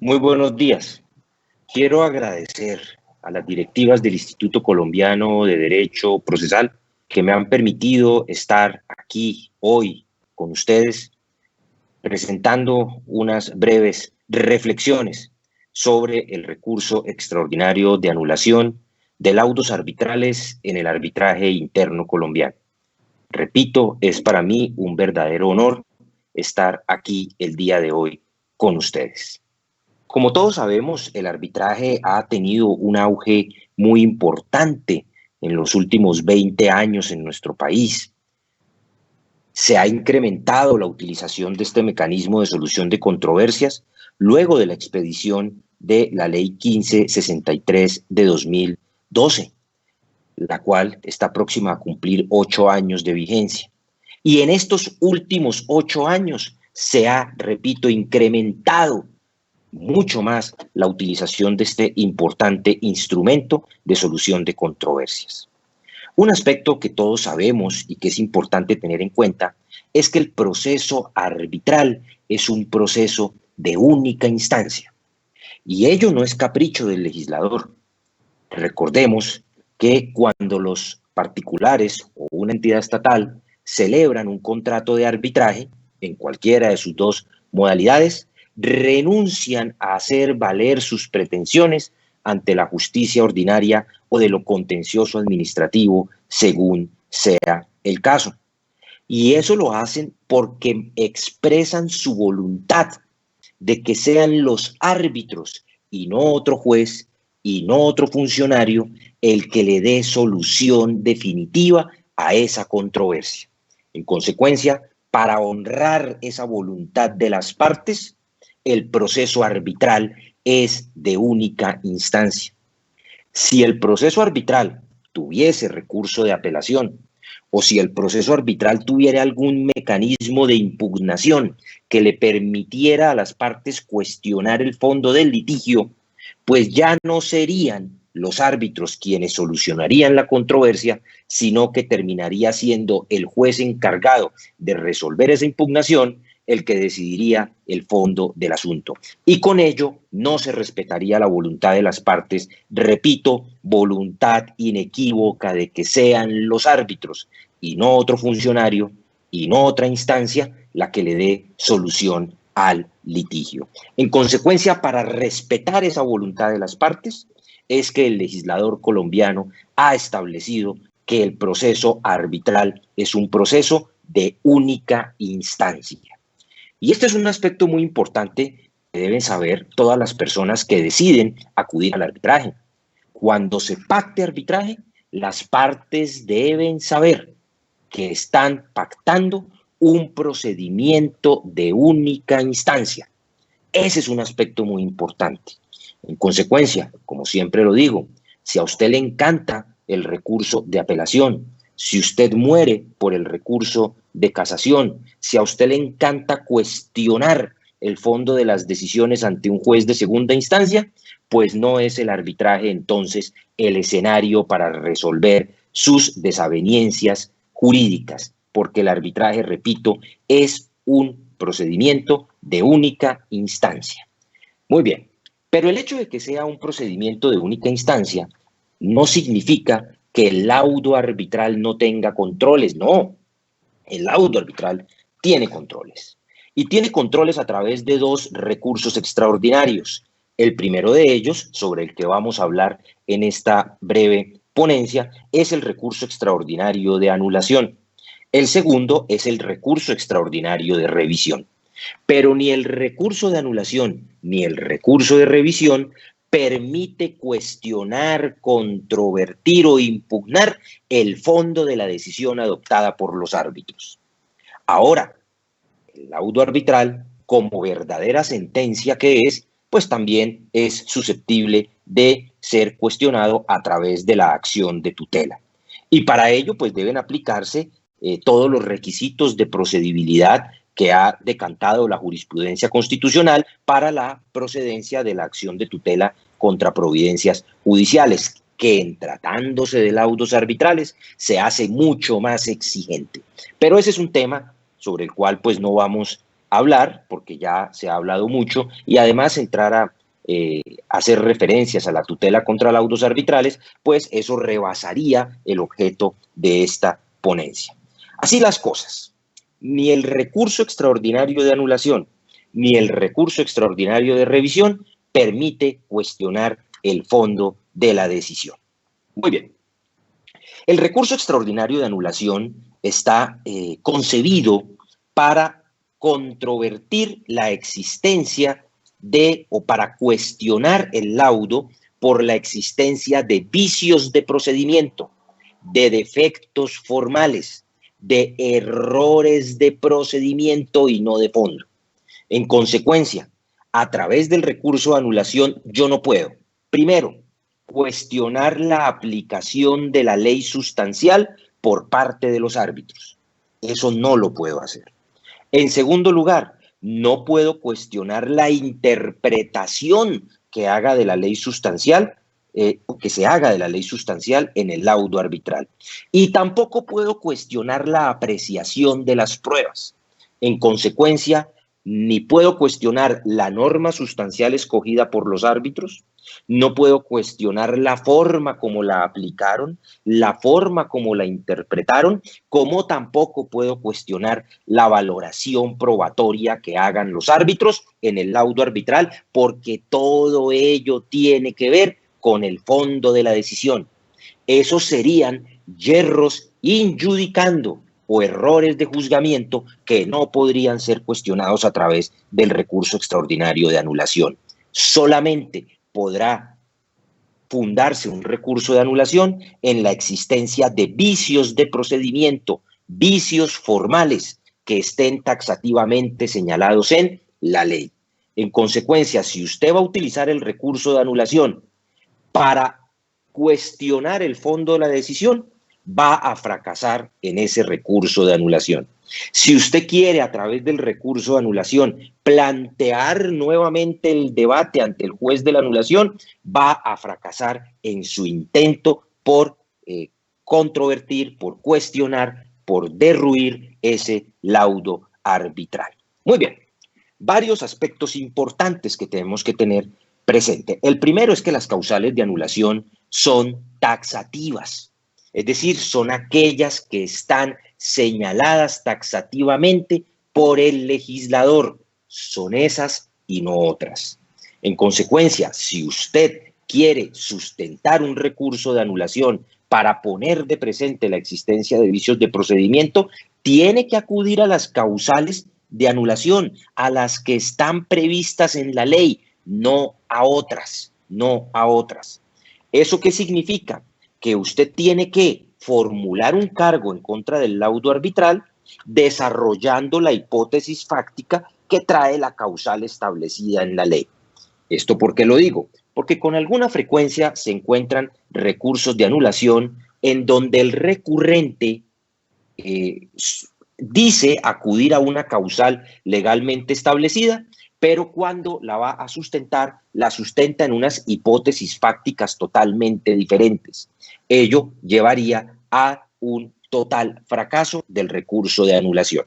Muy buenos días. Quiero agradecer a las directivas del Instituto Colombiano de Derecho Procesal que me han permitido estar aquí hoy con ustedes presentando unas breves reflexiones sobre el recurso extraordinario de anulación de laudos arbitrales en el arbitraje interno colombiano. Repito, es para mí un verdadero honor estar aquí el día de hoy con ustedes. Como todos sabemos, el arbitraje ha tenido un auge muy importante en los últimos 20 años en nuestro país. Se ha incrementado la utilización de este mecanismo de solución de controversias luego de la expedición de la Ley 1563 de 2012, la cual está próxima a cumplir 8 años de vigencia. Y en estos últimos 8 años se ha, repito, incrementado mucho más la utilización de este importante instrumento de solución de controversias. Un aspecto que todos sabemos y que es importante tener en cuenta es que el proceso arbitral es un proceso de única instancia y ello no es capricho del legislador. Recordemos que cuando los particulares o una entidad estatal celebran un contrato de arbitraje en cualquiera de sus dos modalidades, renuncian a hacer valer sus pretensiones ante la justicia ordinaria o de lo contencioso administrativo, según sea el caso. Y eso lo hacen porque expresan su voluntad de que sean los árbitros y no otro juez y no otro funcionario el que le dé solución definitiva a esa controversia. En consecuencia, para honrar esa voluntad de las partes, el proceso arbitral es de única instancia. Si el proceso arbitral tuviese recurso de apelación o si el proceso arbitral tuviera algún mecanismo de impugnación que le permitiera a las partes cuestionar el fondo del litigio, pues ya no serían los árbitros quienes solucionarían la controversia, sino que terminaría siendo el juez encargado de resolver esa impugnación el que decidiría el fondo del asunto. Y con ello no se respetaría la voluntad de las partes, repito, voluntad inequívoca de que sean los árbitros y no otro funcionario y no otra instancia la que le dé solución al litigio. En consecuencia, para respetar esa voluntad de las partes, es que el legislador colombiano ha establecido que el proceso arbitral es un proceso de única instancia. Y este es un aspecto muy importante que deben saber todas las personas que deciden acudir al arbitraje. Cuando se pacte arbitraje, las partes deben saber que están pactando un procedimiento de única instancia. Ese es un aspecto muy importante. En consecuencia, como siempre lo digo, si a usted le encanta el recurso de apelación, si usted muere por el recurso de casación, si a usted le encanta cuestionar el fondo de las decisiones ante un juez de segunda instancia, pues no es el arbitraje entonces el escenario para resolver sus desavenencias jurídicas, porque el arbitraje, repito, es un procedimiento de única instancia. Muy bien, pero el hecho de que sea un procedimiento de única instancia no significa que el laudo arbitral no tenga controles, no. El laudo arbitral tiene controles. Y tiene controles a través de dos recursos extraordinarios. El primero de ellos, sobre el que vamos a hablar en esta breve ponencia, es el recurso extraordinario de anulación. El segundo es el recurso extraordinario de revisión. Pero ni el recurso de anulación ni el recurso de revisión permite cuestionar, controvertir o impugnar el fondo de la decisión adoptada por los árbitros. Ahora, el laudo arbitral, como verdadera sentencia que es, pues también es susceptible de ser cuestionado a través de la acción de tutela. Y para ello, pues deben aplicarse todos los requisitos de procedibilidad que ha decantado la jurisprudencia constitucional para la procedencia de la acción de tutela contra providencias judiciales, que en tratándose de laudos arbitrales se hace mucho más exigente. Pero ese es un tema sobre el cual pues no vamos hablar, porque ya se ha hablado mucho, y además entrar a hacer referencias a la tutela contra laudos arbitrales, pues eso rebasaría el objeto de esta ponencia. Así las cosas, ni el recurso extraordinario de anulación ni el recurso extraordinario de revisión permite cuestionar el fondo de la decisión. Muy bien. El recurso extraordinario de anulación está concebido para controvertir la existencia de o para cuestionar el laudo por la existencia de vicios de procedimiento, de defectos formales, de errores de procedimiento y no de fondo. En consecuencia, a través del recurso de anulación yo no puedo, primero, cuestionar la aplicación de la ley sustancial por parte de los árbitros. Eso no lo puedo hacer. En segundo lugar, no puedo cuestionar la interpretación que haga de la ley sustancial, que se haga de la ley sustancial en el laudo arbitral. Y tampoco puedo cuestionar la apreciación de las pruebas. En consecuencia, ni puedo cuestionar la norma sustancial escogida por los árbitros, no puedo cuestionar la forma como la aplicaron, la forma como la interpretaron, como tampoco puedo cuestionar la valoración probatoria que hagan los árbitros en el laudo arbitral, porque todo ello tiene que ver con el fondo de la decisión. Esos serían yerros injudicando o errores de juzgamiento que no podrían ser cuestionados a través del recurso extraordinario de anulación. Solamente podrá fundarse un recurso de anulación en la existencia de vicios de procedimiento, vicios formales que estén taxativamente señalados en la ley. En consecuencia, si usted va a utilizar el recurso de anulación para cuestionar el fondo de la decisión, va a fracasar en ese recurso de anulación. Si usted quiere, a través del recurso de anulación, plantear nuevamente el debate ante el juez de la anulación, va a fracasar en su intento por controvertir, por cuestionar, por derruir ese laudo arbitral. Muy bien, varios aspectos importantes que tenemos que tener presente. El primero es que las causales de anulación son taxativas, es decir, son aquellas que están señaladas taxativamente por el legislador. Son esas y no otras. En consecuencia, si usted quiere sustentar un recurso de anulación para poner de presente la existencia de vicios de procedimiento, tiene que acudir a las causales de anulación, a las que están previstas en la ley, no a otras, no a otras. ¿Eso qué significa? Que usted tiene que formular un cargo en contra del laudo arbitral desarrollando la hipótesis fáctica que trae la causal establecida en la ley. ¿Esto por qué lo digo? Porque con alguna frecuencia se encuentran recursos de anulación en donde el recurrente dice acudir a una causal legalmente establecida, pero cuando la va a sustentar, la sustenta en unas hipótesis fácticas totalmente diferentes. Ello llevaría a un total fracaso del recurso de anulación.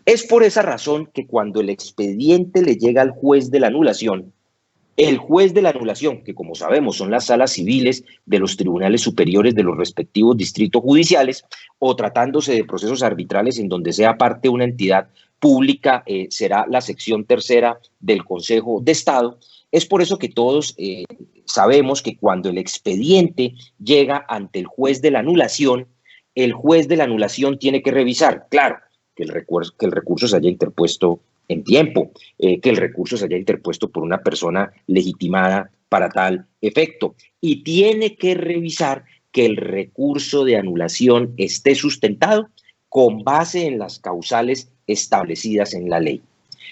Es por esa razón que cuando el expediente le llega al juez de la anulación, el juez de la anulación, que como sabemos son las salas civiles de los tribunales superiores de los respectivos distritos judiciales, o tratándose de procesos arbitrales en donde sea parte una entidad pública, será la sección tercera del Consejo de Estado. Es por eso que todos sabemos que cuando el expediente llega ante el juez de la anulación, el juez de la anulación tiene que revisar, claro, que el recurso se haya interpuesto en tiempo, que el recurso se haya interpuesto por una persona legitimada para tal efecto. Y tiene que revisar que el recurso de anulación esté sustentado con base en las causales establecidas en la ley.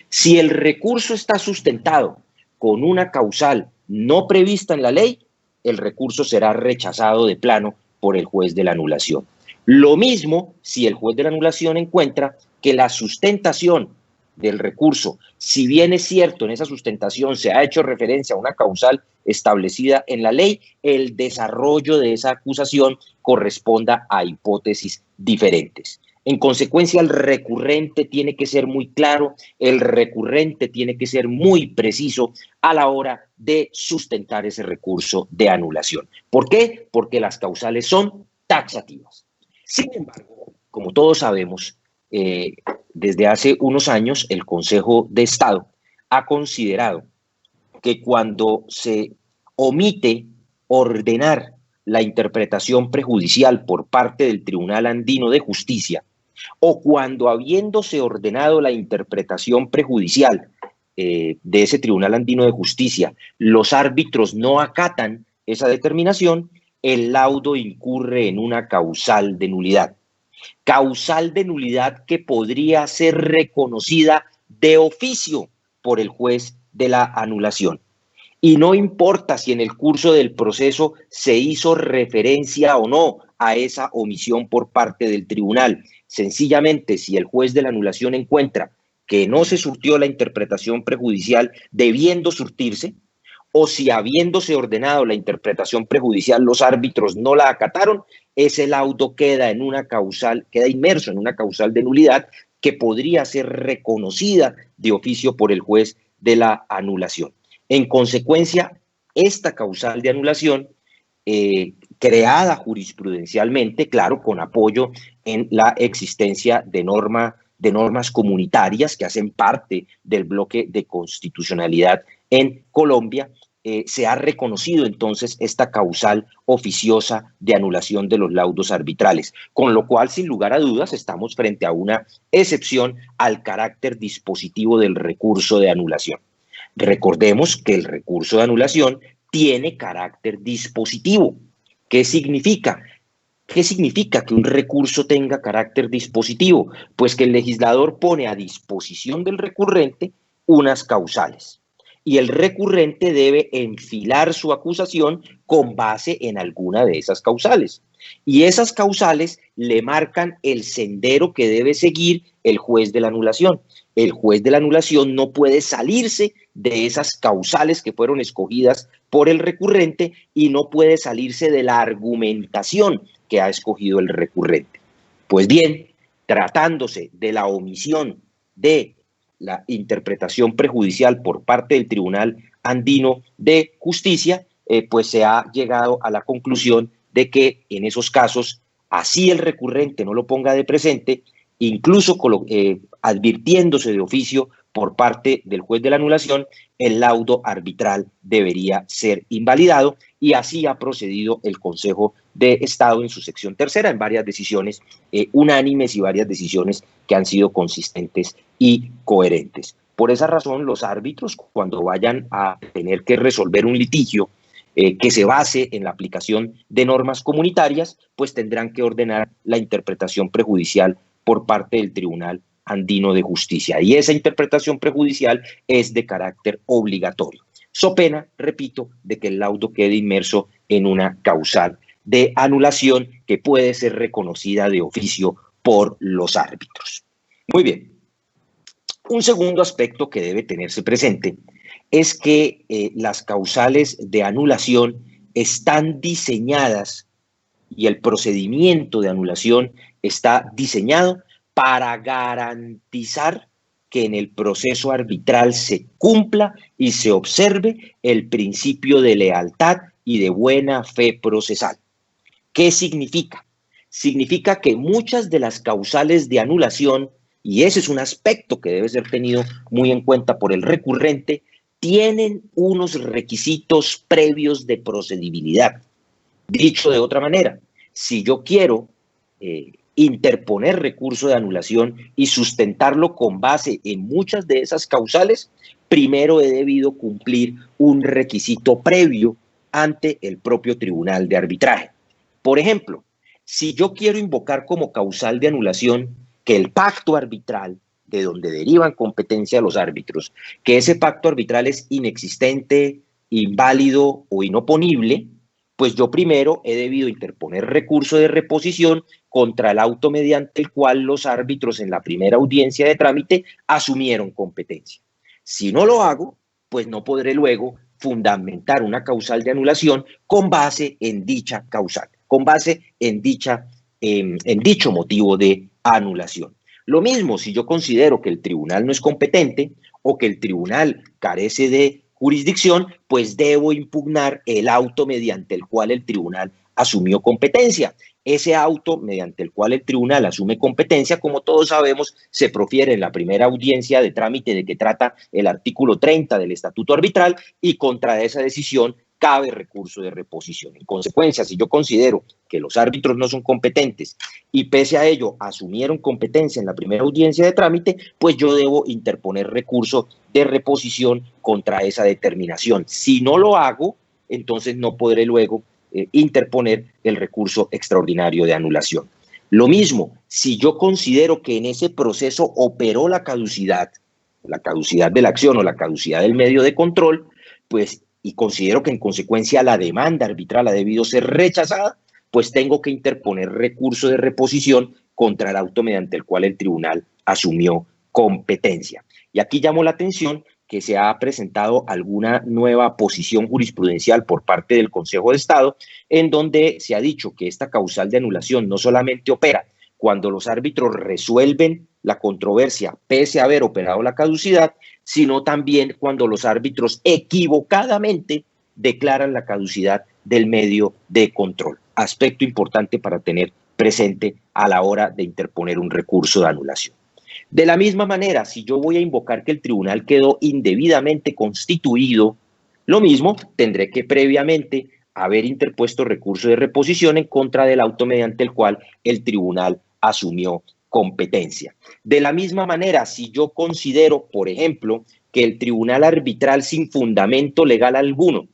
Si el recurso está sustentado con una causal no prevista en la ley, el recurso será rechazado de plano por el juez de la anulación. Lo mismo si el juez de la anulación encuentra que la sustentación del recurso, si bien es cierto en esa sustentación se ha hecho referencia a una causal establecida en la ley, el desarrollo de esa acusación corresponda a hipótesis diferentes. En consecuencia, el recurrente tiene que ser muy claro, el recurrente tiene que ser muy preciso a la hora de sustentar ese recurso de anulación. ¿Por qué? Porque las causales son taxativas. Sin embargo, como todos sabemos, desde hace unos años el Consejo de Estado ha considerado que cuando se omite ordenar la interpretación prejudicial por parte del Tribunal Andino de Justicia, o cuando habiéndose ordenado la interpretación prejudicial de ese Tribunal Andino de Justicia, los árbitros no acatan esa determinación, el laudo incurre en una causal de nulidad. Causal de nulidad que podría ser reconocida de oficio por el juez de la anulación. Y no importa si en el curso del proceso se hizo referencia o no a esa omisión por parte del tribunal. Sencillamente, si el juez de la anulación encuentra que no se surtió la interpretación prejudicial debiendo surtirse, o si habiéndose ordenado la interpretación prejudicial los árbitros no la acataron, ese laudo queda en una causal, queda inmerso en una causal de nulidad que podría ser reconocida de oficio por el juez de la anulación. En consecuencia, esta causal de anulación, creada jurisprudencialmente, claro, con apoyo en la existencia de normas comunitarias que hacen parte del bloque de constitucionalidad en Colombia, se ha reconocido entonces esta causal oficiosa de anulación de los laudos arbitrales, con lo cual, sin lugar a dudas, estamos frente a una excepción al carácter dispositivo del recurso de anulación. Recordemos que el recurso de anulación tiene carácter dispositivo. ¿Qué significa? ¿Qué significa que un recurso tenga carácter dispositivo? Pues que el legislador pone a disposición del recurrente unas causales y el recurrente debe enfilar su acusación con base en alguna de esas causales. Y esas causales le marcan el sendero que debe seguir el juez de la anulación. El juez de la anulación no puede salirse de esas causales que fueron escogidas por el recurrente y no puede salirse de la argumentación que ha escogido el recurrente. Pues bien, tratándose de la omisión de la interpretación prejudicial por parte del Tribunal Andino de Justicia, pues se ha llegado a la conclusión de que en esos casos, así el recurrente no lo ponga de presente, incluso advirtiéndose de oficio por parte del juez de la anulación, el laudo arbitral debería ser invalidado, y así ha procedido el Consejo de Estado en su sección tercera, en varias decisiones unánimes y varias decisiones que han sido consistentes y coherentes. Por esa razón, los árbitros, cuando vayan a tener que resolver un litigio que se base en la aplicación de normas comunitarias, pues tendrán que ordenar la interpretación prejudicial por parte del Tribunal Andino de Justicia. Y esa interpretación prejudicial es de carácter obligatorio. So pena, repito, de que el laudo quede inmerso en una causal de anulación que puede ser reconocida de oficio por los árbitros. Muy bien. Un segundo aspecto que debe tenerse presente es que las causales de anulación están diseñadas y el procedimiento de anulación está diseñado para garantizar que en el proceso arbitral se cumpla y se observe el principio de lealtad y de buena fe procesal. ¿Qué significa? Significa que muchas de las causales de anulación, y ese es un aspecto que debe ser tenido muy en cuenta por el recurrente, tienen unos requisitos previos de procedibilidad. Dicho de otra manera, si yo quiero interponer recurso de anulación y sustentarlo con base en muchas de esas causales, primero he debido cumplir un requisito previo ante el propio tribunal de arbitraje. Por ejemplo, si yo quiero invocar como causal de anulación que el pacto arbitral, de donde derivan competencia los árbitros, que ese pacto arbitral es inexistente, inválido o inoponible, pues yo primero he debido interponer recurso de reposición contra el auto mediante el cual los árbitros en la primera audiencia de trámite asumieron competencia. Si no lo hago, pues no podré luego fundamentar una causal de anulación con base en dicha causal, con base en dicho motivo de anulación. Lo mismo si yo considero que el tribunal no es competente o que el tribunal carece de jurisdicción, pues debo impugnar el auto mediante el cual el tribunal asumió competencia. Ese auto mediante el cual el tribunal asume competencia, como todos sabemos, se profiere en la primera audiencia de trámite de que trata el artículo 30 del Estatuto Arbitral, y contra esa decisión cabe recurso de reposición. En consecuencia, si yo considero que los árbitros no son competentes y pese a ello asumieron competencia en la primera audiencia de trámite, pues yo debo interponer recurso de reposición contra esa determinación. Si no lo hago, entonces no podré luego interponer el recurso extraordinario de anulación. Lo mismo, si yo considero que en ese proceso operó la caducidad de la acción o la caducidad del medio de control, pues, y considero que en consecuencia la demanda arbitral ha debido ser rechazada, pues tengo que interponer recurso de reposición contra el auto mediante el cual el tribunal asumió competencia. Y aquí llamo la atención que se ha presentado alguna nueva posición jurisprudencial por parte del Consejo de Estado, en donde se ha dicho que esta causal de anulación no solamente opera cuando los árbitros resuelven la controversia pese a haber operado la caducidad, sino también cuando los árbitros equivocadamente declaran la caducidad del medio de control. Aspecto importante para tener presente a la hora de interponer un recurso de anulación. De la misma manera, si yo voy a invocar que el tribunal quedó indebidamente constituido, lo mismo tendré que previamente haber interpuesto recurso de reposición en contra del auto mediante el cual el tribunal asumió competencia. De la misma manera, si yo considero, por ejemplo, que el tribunal arbitral sin fundamento legal alguno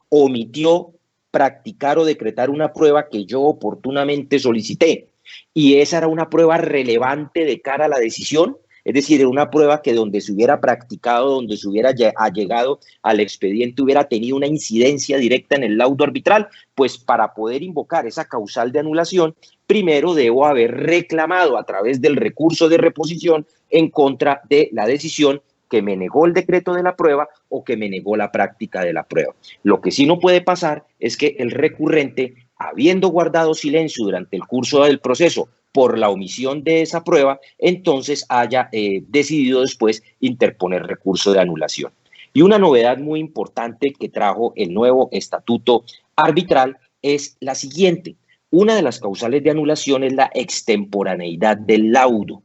omitió practicar o decretar una prueba que yo oportunamente solicité, y esa era una prueba relevante de cara a la decisión, es decir, era una prueba que donde se hubiera practicado, donde se hubiera llegado al expediente, hubiera tenido una incidencia directa en el laudo arbitral, pues para poder invocar esa causal de anulación, primero debo haber reclamado a través del recurso de reposición en contra de la decisión que me negó el decreto de la prueba o que me negó la práctica de la prueba. Lo que sí no puede pasar es que el recurrente, habiendo guardado silencio durante el curso del proceso por la omisión de esa prueba, entonces haya decidido después interponer recurso de anulación. Y una novedad muy importante que trajo el nuevo estatuto arbitral es la siguiente. Una de las causales de anulación es la extemporaneidad del laudo.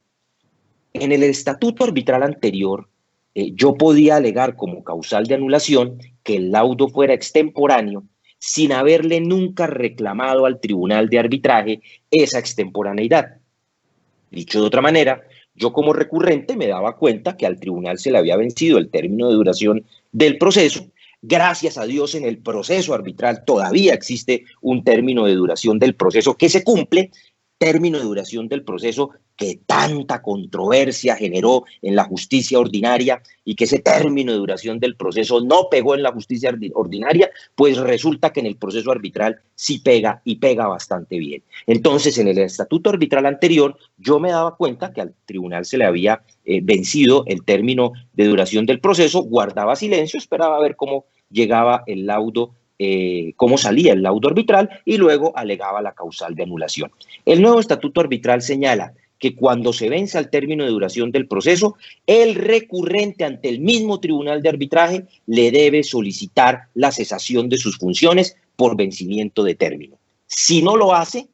En el estatuto arbitral anterior, yo podía alegar como causal de anulación que el laudo fuera extemporáneo sin haberle nunca reclamado al tribunal de arbitraje esa extemporaneidad. Dicho de otra manera, yo como recurrente me daba cuenta que al tribunal se le había vencido el término de duración del proceso. Gracias a Dios, en el proceso arbitral todavía existe un término de duración del proceso que se cumple, término de duración del proceso que tanta controversia generó en la justicia ordinaria, y que ese término de duración del proceso no pegó en la justicia ordinaria, pues resulta que en el proceso arbitral sí pega, y pega bastante bien. Entonces, en el estatuto arbitral anterior, yo me daba cuenta que al tribunal se le había vencido el término de duración del proceso, guardaba silencio, esperaba ver cómo llegaba el laudo, cómo salía el laudo arbitral, y luego alegaba la causal de anulación. El nuevo estatuto arbitral señala que cuando se venza el término de duración del proceso, el recurrente ante el mismo tribunal de arbitraje le debe solicitar la cesación de sus funciones por vencimiento de término. Si no lo hace,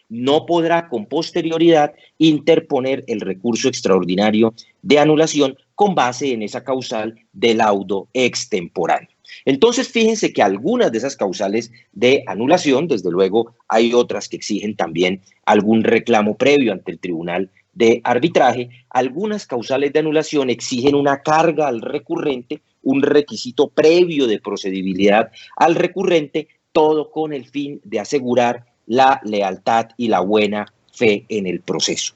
no podrá con posterioridad interponer el recurso extraordinario de anulación con base en esa causal de laudo extemporáneo. Entonces, fíjense que algunas de esas causales de anulación, desde luego, hay otras que exigen también algún reclamo previo ante el tribunal de arbitraje. Algunas causales de anulación exigen una carga al recurrente, un requisito previo de procedibilidad al recurrente, todo con el fin de asegurar la lealtad y la buena fe en el proceso.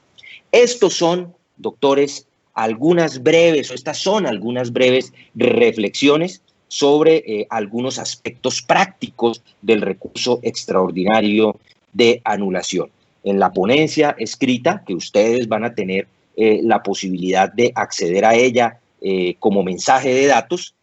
Estos son, doctores, estas son algunas breves reflexiones sobre algunos aspectos prácticos del recurso extraordinario de anulación. En la ponencia escrita, que ustedes van a tener la posibilidad de acceder a ella como mensaje de datos,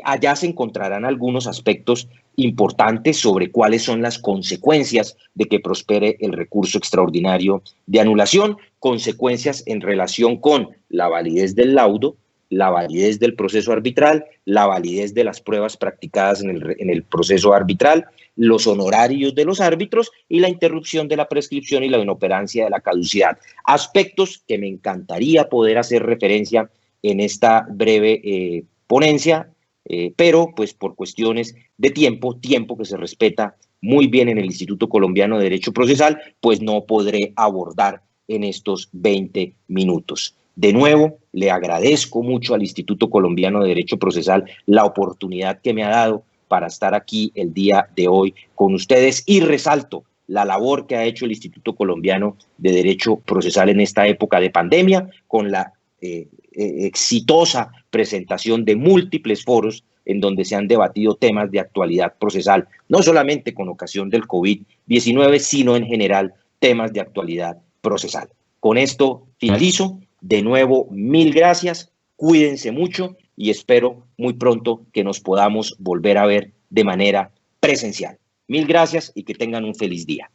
allá se encontrarán algunos aspectos importantes sobre cuáles son las consecuencias de que prospere el recurso extraordinario de anulación, consecuencias en relación con la validez del laudo, la validez del proceso arbitral, la validez de las pruebas practicadas en el proceso arbitral, los honorarios de los árbitros y la interrupción de la prescripción y la inoperancia de la caducidad. Aspectos que me encantaría poder hacer referencia en esta breve ponencia, pero pues por cuestiones de tiempo que se respeta muy bien en el Instituto Colombiano de Derecho Procesal, pues no podré abordar en estos 20 minutos. De nuevo, le agradezco mucho al Instituto Colombiano de Derecho Procesal la oportunidad que me ha dado para estar aquí el día de hoy con ustedes y resalto la labor que ha hecho el Instituto Colombiano de Derecho Procesal en esta época de pandemia con la exitosa presentación de múltiples foros en donde se han debatido temas de actualidad procesal, no solamente con ocasión del COVID-19, sino en general temas de actualidad procesal. Con esto finalizo. De nuevo, mil gracias, cuídense mucho y espero muy pronto que nos podamos volver a ver de manera presencial. Mil gracias y que tengan un feliz día.